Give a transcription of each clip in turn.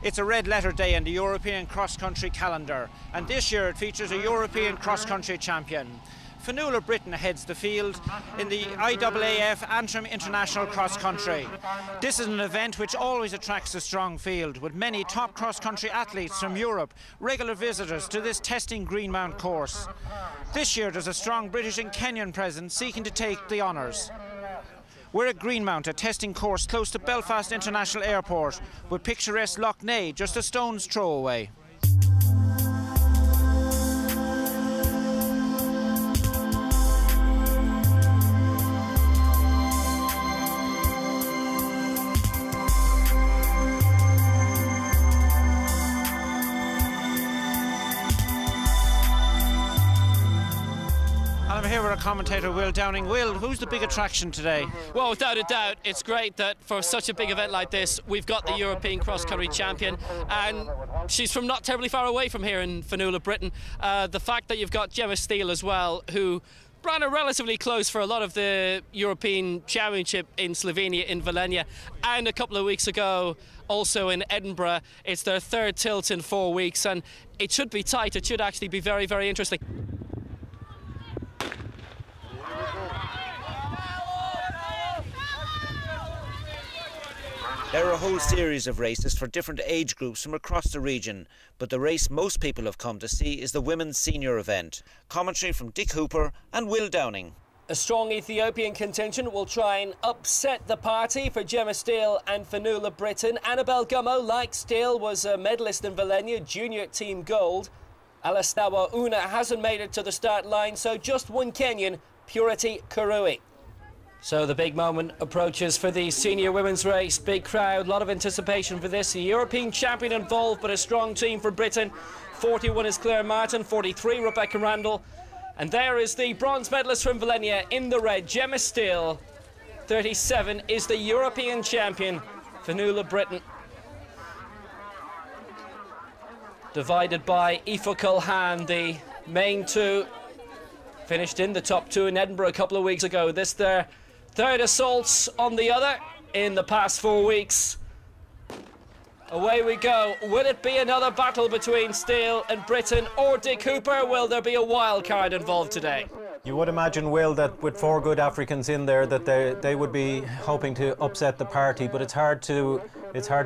It's a red-letter day in the European cross-country calendar, and this year it features a European cross-country champion. Fionnuala Britton heads the field in the IAAF Antrim International Cross Country. This is an event which always attracts a strong field, with many top cross-country athletes from Europe regular visitors to this testing Greenmount course. This year there's a strong British and Kenyan presence seeking to take the honours. We're at Greenmount, a testing course close to Belfast International Airport, with picturesque Lough Neagh just a stone's throw away. I'm here with our commentator Will Downing. Will, who's the big attraction today? Well, without a doubt, it's great that for such a big event like this, we've got the European cross-country champion, and she's from not terribly far away from here in Fionnuala, Britton. The fact that you've got Gemma as well, who ran a relatively close for a lot of the European Championship in Slovenia, in Volenia, and a couple of weeks ago also in Edinburgh. It's their third tilt in 4 weeks, and it should be tight. It should actually be very, very interesting. There are a whole series of races for different age groups from across the region, but the race most people have come to see is the women's senior event. Commentary from Dick Hooper and Will Downing. A strong Ethiopian contingent will try and upset the party for Gemma and Fionnuala Britton. Annabelle Gummo, like Steele, was a medalist in Volenia, junior team gold. Alastawa Una hasn't made it to the start line, so just one Kenyan, Purity Kurui. So the big moment approaches for the senior women's race. Big crowd, a lot of anticipation for this. The European champion involved, but a strong team for Britain. 41 is Claire Martin, 43 Rebecca Randall. And there is the bronze medalist from Volenia in the red, Gemma Steele. 37 is the European champion, Fionnuala Britton. Divided by Aoife Culhane, the main two. Finished in the top two in Edinburgh a couple of weeks ago. This their third assaults on the other in the past 4 weeks. Away we go. Will it be another battle between Steele and Britton or Dick Hooper? Will there be a wild card involved today? You would imagine, Will, that with 4 good Africans in there that they would be hoping to upset the party, but it's hard to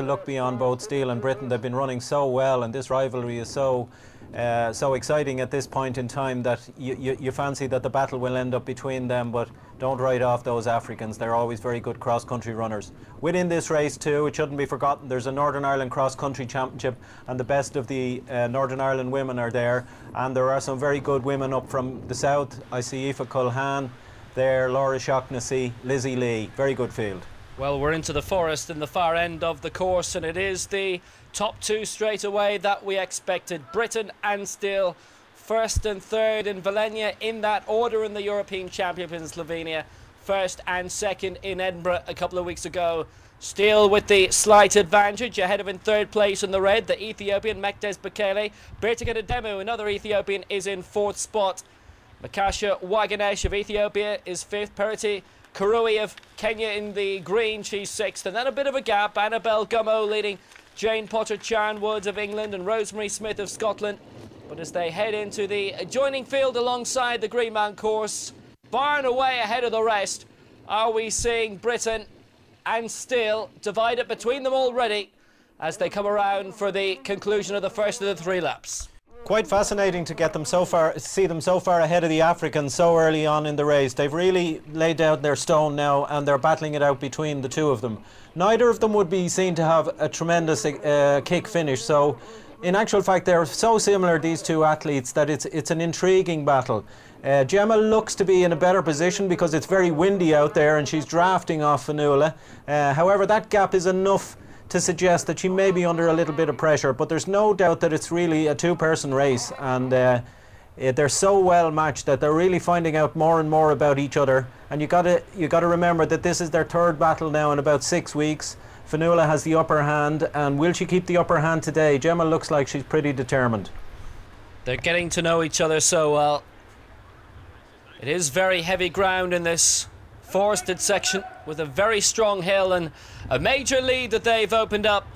look beyond both Steele and Britton. They've been running so well, and this rivalry is so exciting at this point in time that you fancy that the battle will end up between them, but don't write off those Africans. They're always very good cross-country runners. Within this race too, it shouldn't be forgotten, there's a Northern Ireland cross-country championship, and the best of the Northern Ireland women are there, and there are some very good women up from the south. I see Aoife Culhane there, Laura Shaughnessy, Lizzie Lee. Very good field. Well, we're into the forest in the far end of the course, and it is the top two straight away that we expected. Britton and Steele, first and third in Volenia in that order in the European Championship in Slovenia. First and second in Edinburgh a couple of weeks ago. Steele with the slight advantage, ahead of in third place in the red, the Ethiopian Mekdes Bekele. Bertika Demu, another Ethiopian, is in fourth spot. Makasha Waganesh of Ethiopia is fifth. Purity Kurui of Kenya in the green, she's sixth. And then a bit of a gap, Annabelle Gummo leading Jane Potter-Charnwood of England and Rosemary Smith of Scotland. But as they head into the adjoining field alongside the Greenmount course, far and away ahead of the rest, are we seeing Britton and Steele divided between them already as they come around for the conclusion of the first of the 3 laps. Quite fascinating to get them so far, see them so far ahead of the Africans so early on in the race. They've really laid down their stone now, and they're battling it out between the two of them. Neither of them would be seen to have a tremendous kick finish, so in actual fact they're so similar, these two athletes, that it's an intriguing battle. Gemma looks to be in a better position because it's very windy out there and she's drafting off Fionnuala. However, that gap is enough to suggest that she may be under a little bit of pressure, but there's no doubt that it's really a two-person race, and they're so well matched that they're really finding out more and more about each other. And you got to remember that this is their third battle now in about 6 weeks. Fionnuala has the upper hand, and will she keep the upper hand today? Gemma looks like she's pretty determined. They're getting to know each other so well. It is very heavy ground in this forested section with a very strong hill and a major lead that they've opened up.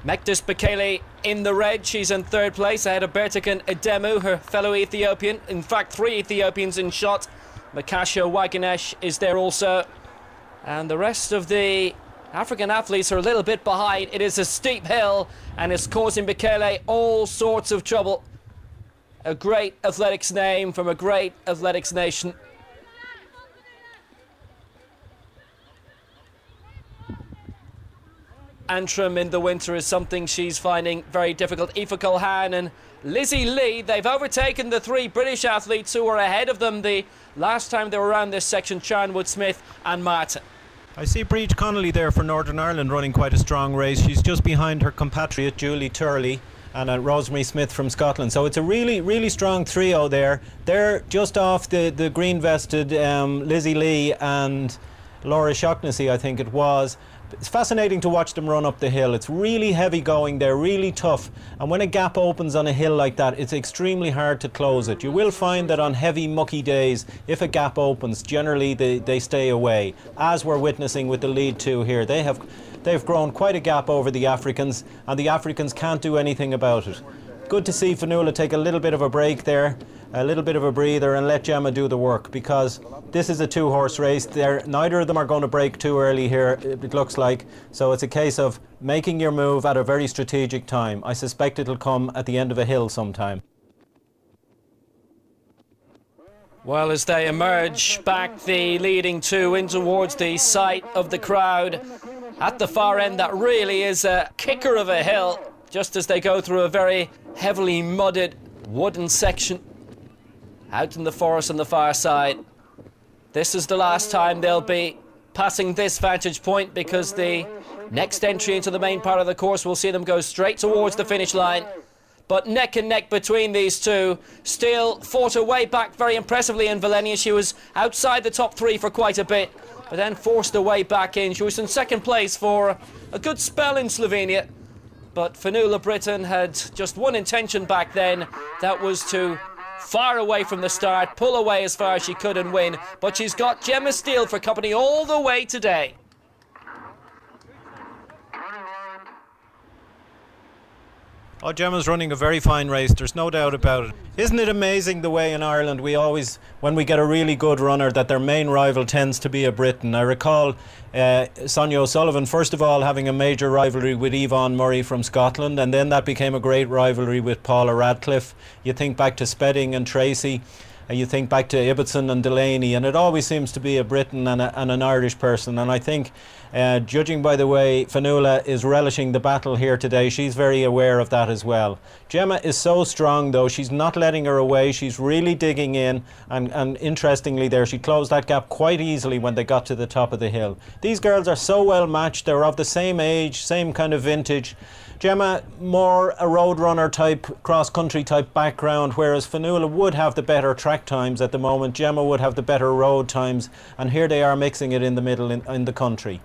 Mektis Bekele in the red. She's in third place ahead of Bertakan Edemu, her fellow Ethiopian. In fact, 3 Ethiopians in shot. Makasha Waganesh is there also. And the rest of the African athletes are a little bit behind. It is a steep hill and it's causing Bekele all sorts of trouble. A great athletics name from a great athletics nation. Antrim in the winter is something she's finding very difficult. Aoife Culhane and Lizzie Lee, they've overtaken the 3 British athletes who were ahead of them the last time they were around this section, Charnwood Smith and Martin. I see Breach Connolly there for Northern Ireland running quite a strong race. She's just behind her compatriot Julie Turley and Rosemary Smith from Scotland. So it's a really strong trio there. They're just off the green-vested Lizzie Lee and Laura Shaughnessy, I think it was. It's fascinating to watch them run up the hill. It's really heavy going, they're really tough, and when a gap opens on a hill like that, it's extremely hard to close it. You will find that on heavy mucky days, if a gap opens, generally they stay away, as we're witnessing with the lead 2 here. They've grown quite a gap over the Africans, and the Africans can't do anything about it. Good to see Fionnuala take a little bit of a break there, a little bit of a breather, and let Gemma do the work, because this is a 2-horse race. Neither of them are going to break too early here, it looks like. So it's a case of making your move at a very strategic time. I suspect it'll come at the end of a hill sometime. Well, as they emerge back the leading 2 in towards the sight of the crowd at the far end, that really is a kicker of a hill, just as they go through a very heavily mudded wooden section out in the forest on the far side. This is the last time they'll be passing this vantage point, because the next entry into the main part of the course will see them go straight towards the finish line. But neck and neck between these 2. Steele fought her way back very impressively in Vilenia. She was outside the top 3 for quite a bit, but then forced her way back in. She was in second place for a good spell in Slovenia. But Fionnuala Britton had just one intention back then. That was to far away from the start, pull away as far as she could and win. But she's got Gemma Steele for company all the way today. Oh, Gemma's running a very fine race, there's no doubt about it. Isn't it amazing the way in Ireland we always, when we get a really good runner, that their main rival tends to be a Briton. I recall Sonia O'Sullivan, first of all, having a major rivalry with Yvonne Murray from Scotland, and then that became a great rivalry with Paula Radcliffe. You think back to Spedding and Tracy, you think back to Ibbotson and Delaney, and it always seems to be a Briton and an Irish person. And I think, judging by the way Fionnuala is relishing the battle here today, she's very aware of that as well. Gemma is so strong though, she's not letting her away, she's really digging in, and interestingly there, she closed that gap quite easily when they got to the top of the hill. These girls are so well matched, they're of the same age, same kind of vintage. Gemma, more a road runner type, cross-country type background, whereas Fionnuala would have the better track times at the moment. Gemma would have the better road times, and here they are mixing it in the middle in the country.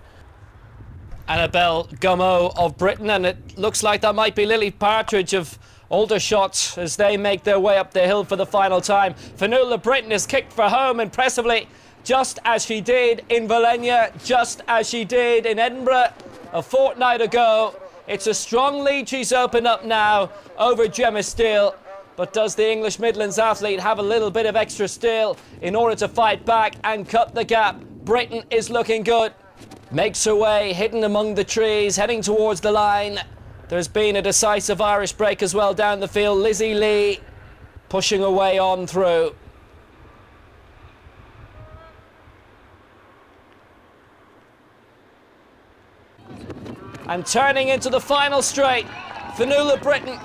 Annabelle Gummo of Britain, and it looks like that might be Lily Partridge of Aldershot as they make their way up the hill for the final time. Fionnuala Britton is kicked for home impressively, just as she did in Vilenia, just as she did in Edinburgh a fortnight ago. It's a strong lead she's opened up now over Gemma Steele. But does the English Midlands athlete have a little bit of extra steel in order to fight back and cut the gap? Britain is looking good. Makes her way, hidden among the trees, heading towards the line. There's been a decisive Irish break as well down the field. Lizzie Lee pushing away on through. And turning into the final straight, Fionnuala Britton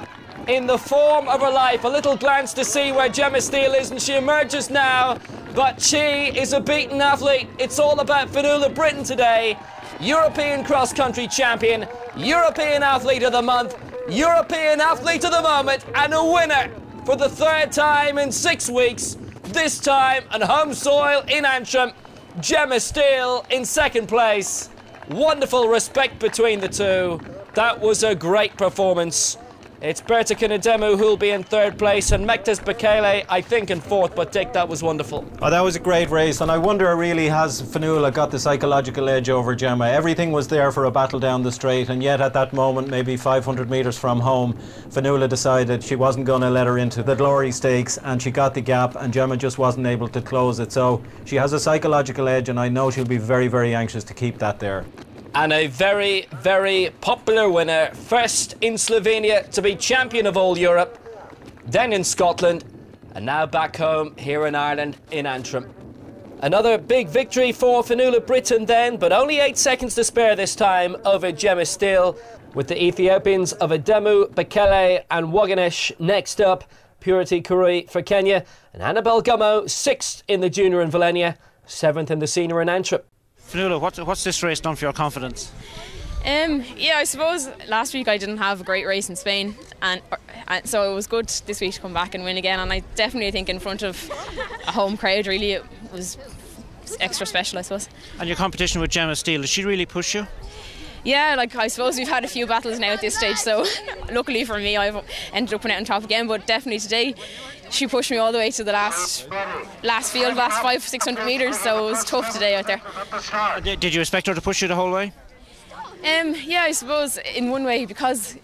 in the form of her life. A little glance to see where Gemma Steele is, and she emerges now. But she is a beaten athlete. It's all about Fionnuala Britton today. European cross-country champion, European Athlete of the Month, European Athlete of the Moment, and a winner for the 3rd time in 6 weeks. This time on home soil in Antrim. Gemma Steele in 2nd place. Wonderful respect between the 2. That was a great performance. It's Berta Kinademu who'll be in third place, and Mektas Bekele, I think, in fourth. But Dick, that was wonderful. Oh, that was a great race, and I wonder really has Fionnuala got the psychological edge over Gemma. Everything was there for a battle down the straight, and yet at that moment, maybe 500 metres from home, Fionnuala decided she wasn't going to let her into the glory stakes, and she got the gap, and Gemma just wasn't able to close it. So she has a psychological edge, and I know she'll be very, very anxious to keep that there. And a very, very popular winner. First in Slovenia to be champion of all Europe, then in Scotland, and now back home here in Ireland in Antrim. Another big victory for Fionnuala Britton then, but only 8 seconds to spare this time over Gemma Steele, with the Ethiopians of Ademu, Bekele and Waganesh next up. Purity Kurui for Kenya, and Annabelle Gummo 6th in the junior in Volenia, 7th in the senior in Antrim. Fionnuala, what's this race done for your confidence? Yeah, I suppose last week I didn't have a great race in Spain, and so it was good this week to come back and win again. And I definitely think in front of a home crowd, really, it was extra special, I suppose. And your competition with Gemma Steele, did she really push you? Yeah, like I suppose we've had a few battles now at this stage, so luckily for me I've ended up out on top again, but definitely today she pushed me all the way to the last field, last 500-600 metres, so it was tough today out there. Did you expect her to push you the whole way? Yeah, I suppose in one way, because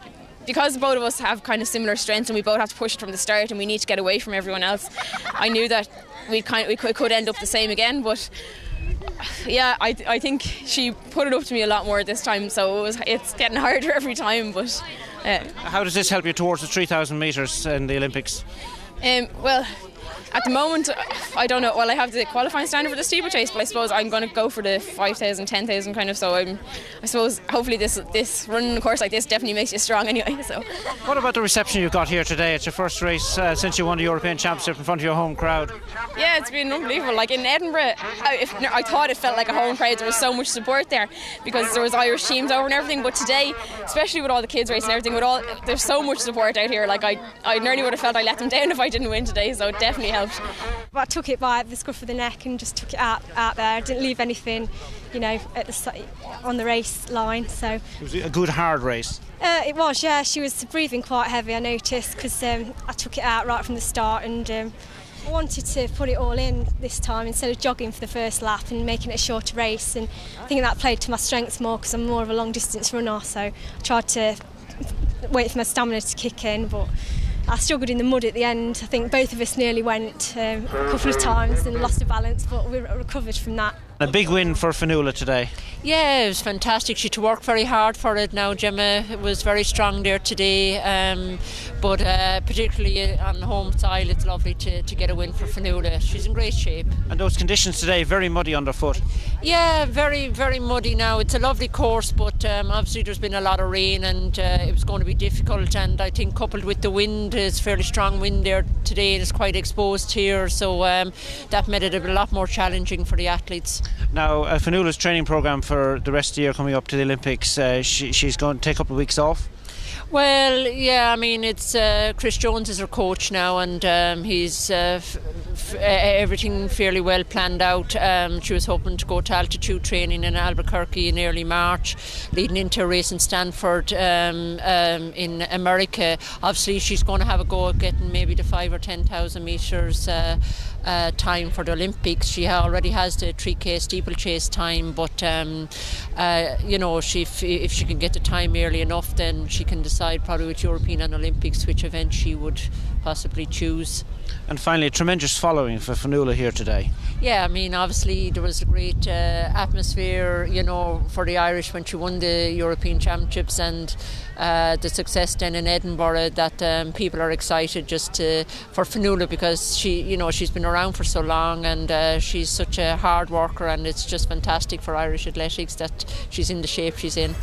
both of us have kind of similar strengths and we both have to push it from the start and we need to get away from everyone else. I knew that we could end up the same again, but yeah, I think she put it up to me a lot more this time, so it's getting harder every time. But how does this help you towards the 3,000 metres in the Olympics? Well, at the moment, I don't know. Well, I have the qualifying standard for the steeplechase, but I suppose I'm going to go for the 5,000, 10,000 kind of. So I suppose hopefully this running a course like this definitely makes you strong anyway. So. What about the reception you got here today? It's your first race since you won the European Championship in front of your home crowd. Yeah, it's been unbelievable. Like in Edinburgh, I thought it felt like a home crowd. There was so much support there because there was Irish teams over and everything. But today, especially with all the kids racing and everything, there's so much support out here. Like I nearly would have felt I let them down if I didn't win today. So it definitely helped. But I took it by the scruff of the neck and just took it out there. I didn't leave anything, on the race line. So it was a good hard race. It was, yeah. She was breathing quite heavy, I noticed, because I took it out right from the start, and I wanted to put it all in this time instead of jogging for the first lap and making it a shorter race. And I think that played to my strengths more because I'm more of a long distance runner. So I tried to wait for my stamina to kick in, but I struggled in the mud at the end. I think both of us nearly went a couple of times and lost the balance, but we recovered from that. A big win for Fionnuala today. Yeah, it was fantastic. She had to work very hard for it now. Gemma was very strong there today, but particularly on the home side, it's lovely to get a win for Fionnuala. She's in great shape. And those conditions today, very muddy underfoot. Yeah, very, very muddy now. It's a lovely course, but obviously there's been a lot of rain and it was going to be difficult, and I think coupled with the wind, it's fairly strong wind there today. It's quite exposed here, so that made it a lot more challenging for the athletes. Now, Fionnuala's training programme for the rest of the year coming up to the Olympics, she's going to take a couple of weeks off? Well, yeah, I mean, it's Chris Jones is her coach now, and he's everything fairly well planned out. She was hoping to go to altitude training in Albuquerque in early March, leading into a race in Stanford in America. Obviously, she's going to have a go at getting maybe the 5,000 or 10,000 metres time for the Olympics. She already has the 3K steeplechase time, but if she can get the time early enough, then she can decide probably with European and Olympics which event she would possibly choose. And finally, a tremendous following for Fionnuala here today. Yeah, I mean, obviously there was a great atmosphere, for the Irish when she won the European Championships, and the success then in Edinburgh, that people are excited for Fionnuala because she's been around for so long, and she's such a hard worker, and it's just fantastic for Irish athletics that she's in the shape she's in.